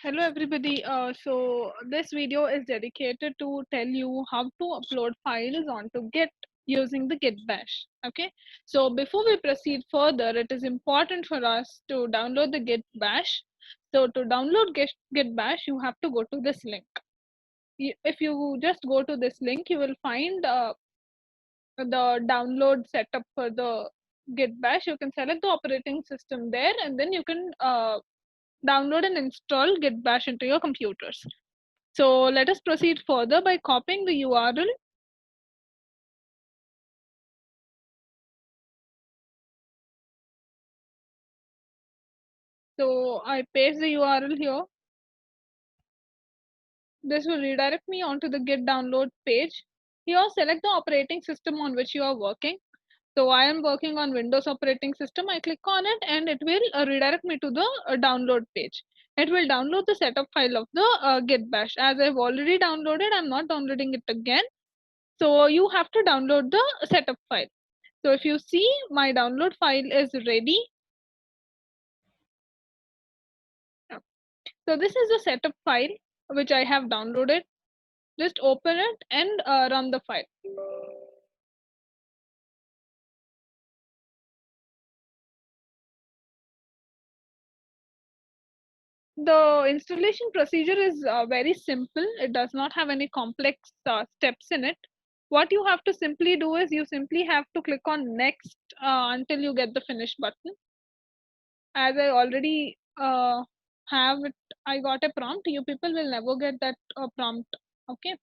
Hello everybody. So this video is dedicated to tell you how to upload files onto Git using the Git Bash. Okay. So before we proceed further, it is important for us to download the Git Bash. So to download Git Bash, you have to go to this link. If you just go to this link, you will find the download setup for the Git Bash. You can select the operating system there, and then you can download and install Git Bash into your computers. So let us proceed further by copying the URL. So I paste the URL here. This will redirect me onto the Git download page. Here, select the operating system on which you are working. So I am working on Windows operating system. I click on it and it will redirect me to the download page. It will download the setup file of the Git Bash. As I've already downloaded, I'm not downloading it again. So you have to download the setup file. So if you see, my download file is ready. So this is the setup file which I have downloaded. Just open it and run the file. The installation procedure is very simple. It does not have any complex steps in it. What you have to simply do is you simply have to click on next until you get the finish button. As I already have it, I got a prompt. You people will never get that prompt. Okay.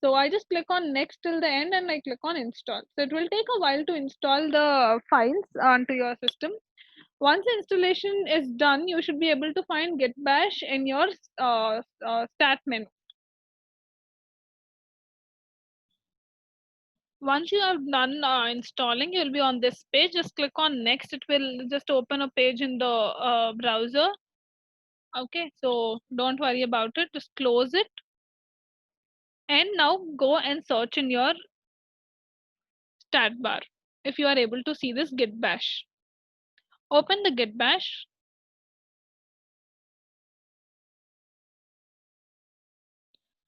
So I just click on next till the end and I click on install. So it will take a while to install the files onto your system. Once installation is done, you should be able to find Git Bash in your start menu. Once you have done installing, you'll be on this page. Just click on next. It will just open a page in the browser. Okay, so don't worry about it. Just close it. And now go and search in your stat bar if you are able to see this Git Bash. Open the Git Bash.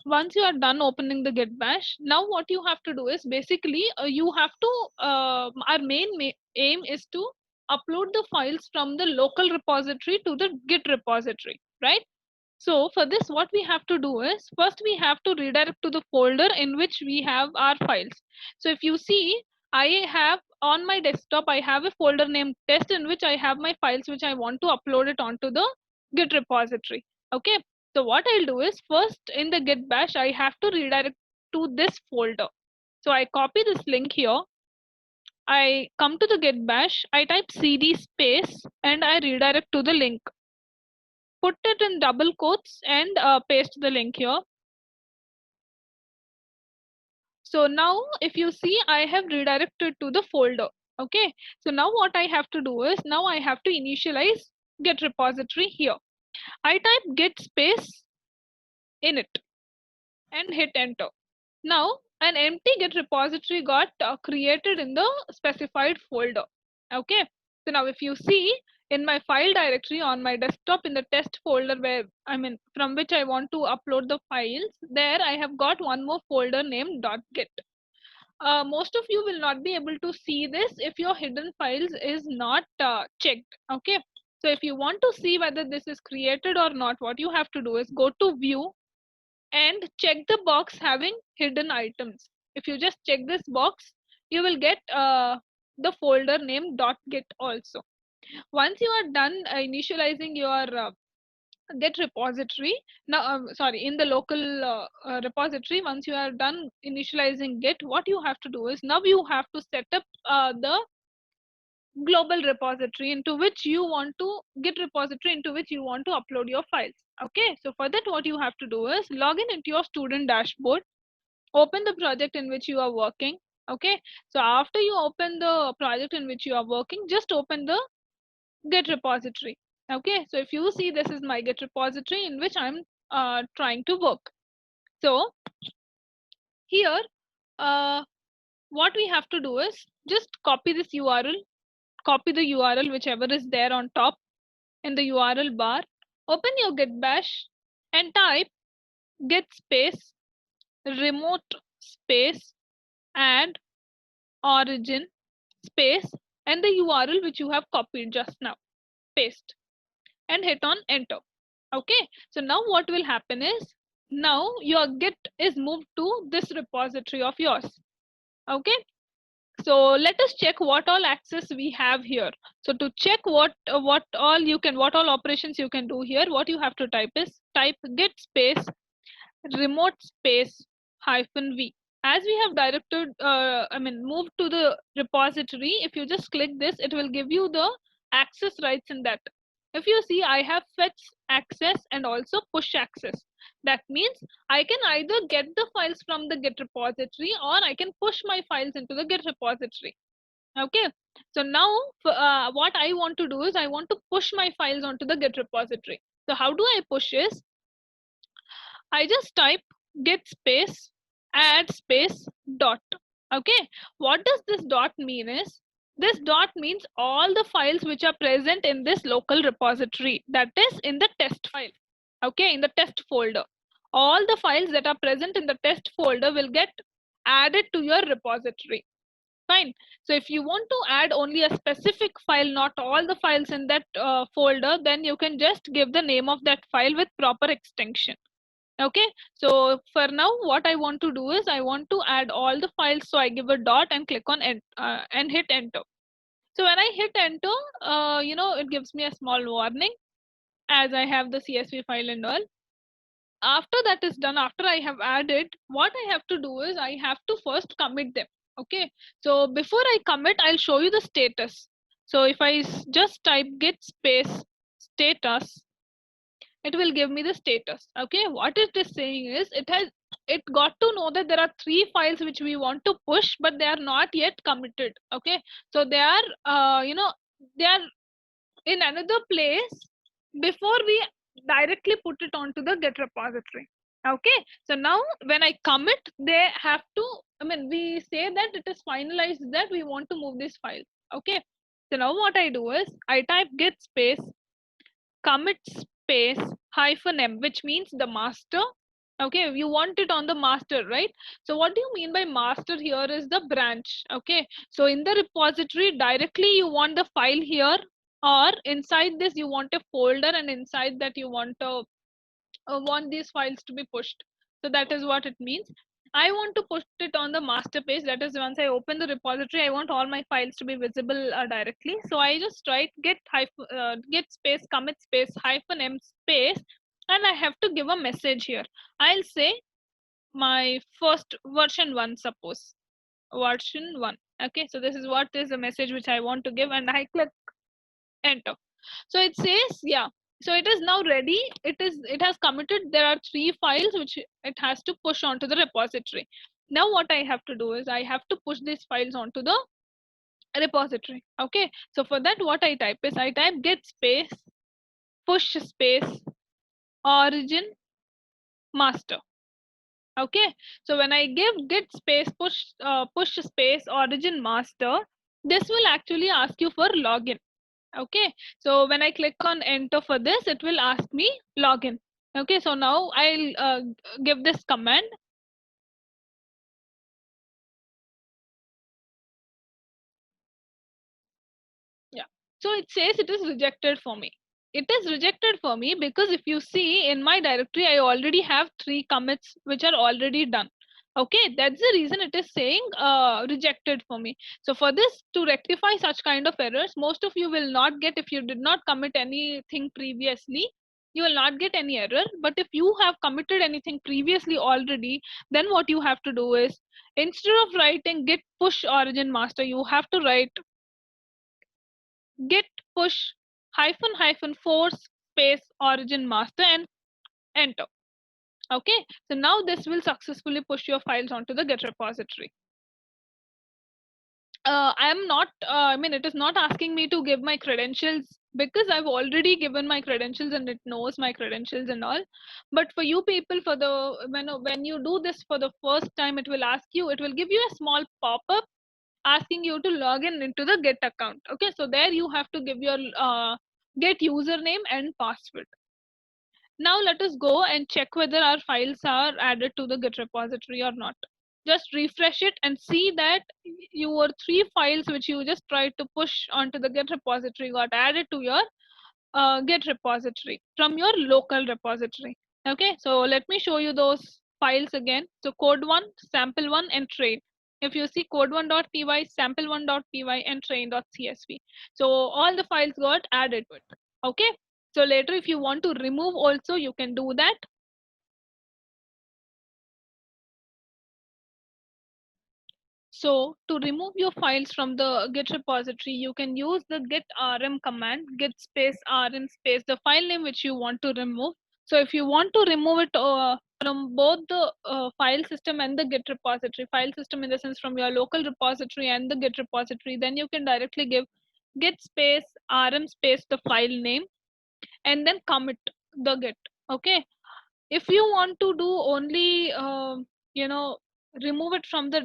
Once you are done opening the Git Bash, now what you have to do is basically you have to, our main aim is to upload the files from the local repository to the Git repository, right? So for this, what we have to do is first we have to redirect to the folder in which we have our files. So if you see, I have on my desktop, I have a folder named test in which I have my files which I want to upload it onto the Git repository. Okay. So what I'll do is first in the Git Bash, I have to redirect to this folder. So I copy this link here. I come to the Git Bash, I type cd space and I redirect to the link. Put it in double quotes and paste the link here. So now if you see, I have redirected to the folder. Okay. So now what I have to do is now I have to initialize Git repository here. I type git space init and hit enter. Now an empty Git repository got created in the specified folder. Okay. So now if you see in my file directory on my desktop in the test folder where from which I want to upload the files, there I have got one more folder named .git. Most of you will not be able to see this if your hidden files is not checked. Okay. So if you want to see whether this is created or not, what you have to do is go to view and check the box having hidden items. If you just check this box, you will get the folder name .git also. Once you are done initializing your Git repository, now sorry, in the local repository, once you are done initializing Git, what you have to do is now you have to set up the global repository into which you want to Git repository into which you want to upload your files. Okay, so for that what you have to do is log in into your student dashboard, open the project in which you are working. Okay, so after you open the project in which you are working, just open the Git repository. Okay, so if you see, this is my Git repository in which I'm trying to work. So here what we have to do is just copy this URL, copy the URL whichever is there on top in the URL bar, open your Git Bash and type git space remote space add origin space and the URL which you have copied just now. Paste and hit on enter. Okay, so now what will happen is now your git is moved to this repository of yours. Okay, so let us check what all access we have here. So to check what all operations you can do here, what you have to type is type git space remote space hyphen v. As we have directed, moved to the repository, if you just click this, it will give you the access rights in that. If you see, I have fetch access and also push access. That means I can either get the files from the Git repository or I can push my files into the Git repository. Okay, so now what I want to do is I want to push my files onto the Git repository. So how do I push is I just type git space add space dot. Okay, what does this dot mean is this dot means all the files which are present in this local repository, that is in the test file. Okay, in the test folder, all the files that are present in the test folder will get added to your repository. Fine. So if you want to add only a specific file, not all the files in that folder, then you can just give the name of that file with proper extension. Okay, so for now what I want to do is I want to add all the files, so I give a dot and click on and hit enter. So when I hit enter, it gives me a small warning as I have the CSV file and all. After that is done, after I have added, what I have to do is I have to first commit them. Okay, so before I commit, I'll show you the status. So if I just type git space status, it will give me the status. Okay, what it is saying is it got to know that there are 3 files which we want to push, but they are not yet committed. Okay, so they are they are in another place before we directly put it onto the Git repository. Okay, so now when I commit, they have to, we say that it is finalized that we want to move this file. Okay, so now what I do is I type git space commit space hyphen m, which means the master. Okay, you want it on the master, right? So what do you mean by master here is the branch. Okay, so in the repository directly you want the file here, or inside this you want a folder, and inside that you want these files to be pushed. So that is what it means. I want to put it on the master page. That is, once I open the repository, I want all my files to be visible directly. So I just write git space commit space hyphen m space, and I have to give a message here. I'll say my first version 1, suppose version 1. Okay, so this is what is the message which I want to give, and I click enter. So it says, yeah, so it is now ready. It has committed. There are 3 files which it has to push onto the repository. Now what I have to do is I have to push these files onto the repository. Okay, so for that what I type is I type git space push space origin master. Okay, so when I give git space push space origin master, this will actually ask you for login. Okay, so when I click on enter for this, it will ask me login. Okay, so now I'll give this command. Yeah, so it says it is rejected for me. It is rejected for me because if you see in my directory, I already have 3 commits which are already done. Okay, that's the reason it is saying rejected for me. So for this, to rectify such kind of errors, most of you will not get, if you did not commit anything previously, you will not get any error. But if you have committed anything previously already, then what you have to do is, instead of writing git push origin master, you have to write git push hyphen force space origin master and enter. Okay, so now this will successfully push your files onto the Git repository. I am not, it is not asking me to give my credentials because I've already given my credentials and it knows my credentials and all. But for you people, for the when you do this for the first time, it will ask you, it will give you a small pop-up asking you to log in into the Git account. Okay, so there you have to give your Git username and password. Now let us go and check whether our files are added to the Git repository or not. Just refresh it and see that your 3 files which you just tried to push onto the Git repository got added to your Git repository from your local repository. Okay, so let me show you those files again. So code1, sample1, and train. If you see code1.py, sample1.py, and train.csv. So all the files got added to it. Okay, so later if you want to remove also, you can do that. So to remove your files from the Git repository, you can use the git rm command, git space rm space the file name which you want to remove. So if you want to remove it from both the file system and the Git repository, file system in the sense from your local repository and the Git repository, then you can directly give git space rm space the file name and then commit the git. Okay, if you want to do only you know remove it from the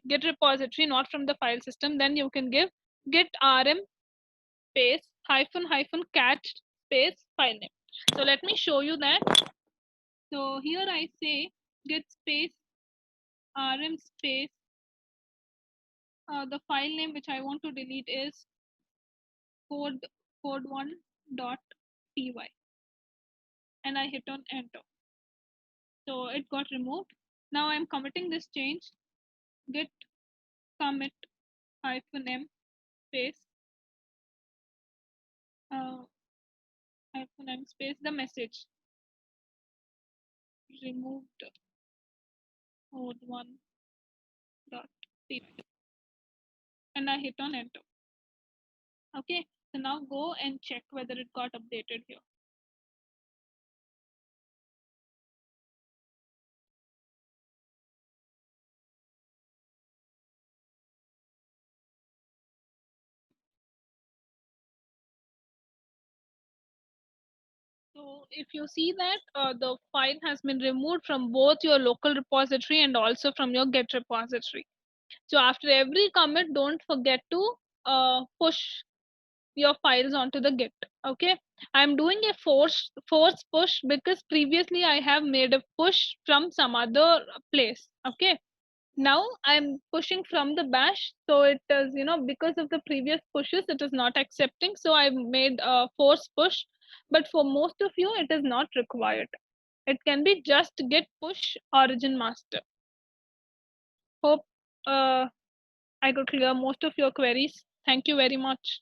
git repository, not from the file system, then you can give git rm space hyphen hyphen cat space file name. So let me show you that. So here I say git space rm space the file name which I want to delete is code1 dot py, and I hit on enter. So it got removed. Now I'm committing this change, git commit hyphen m space uh, hyphen m space the message removed code one dot py, and I hit on enter. Okay, so now go and check whether it got updated here. So if you see that the file has been removed from both your local repository and also from your Git repository. So after every commit, don't forget to push your files onto the Git. Okay, I'm doing a force push because previously I have made a push from some other place. Okay, now I'm pushing from the bash, so it is, because of the previous pushes it is not accepting, so I've made a force push. But for most of you it is not required. It can be just git push origin master. Hope I could clear most of your queries. Thank you very much.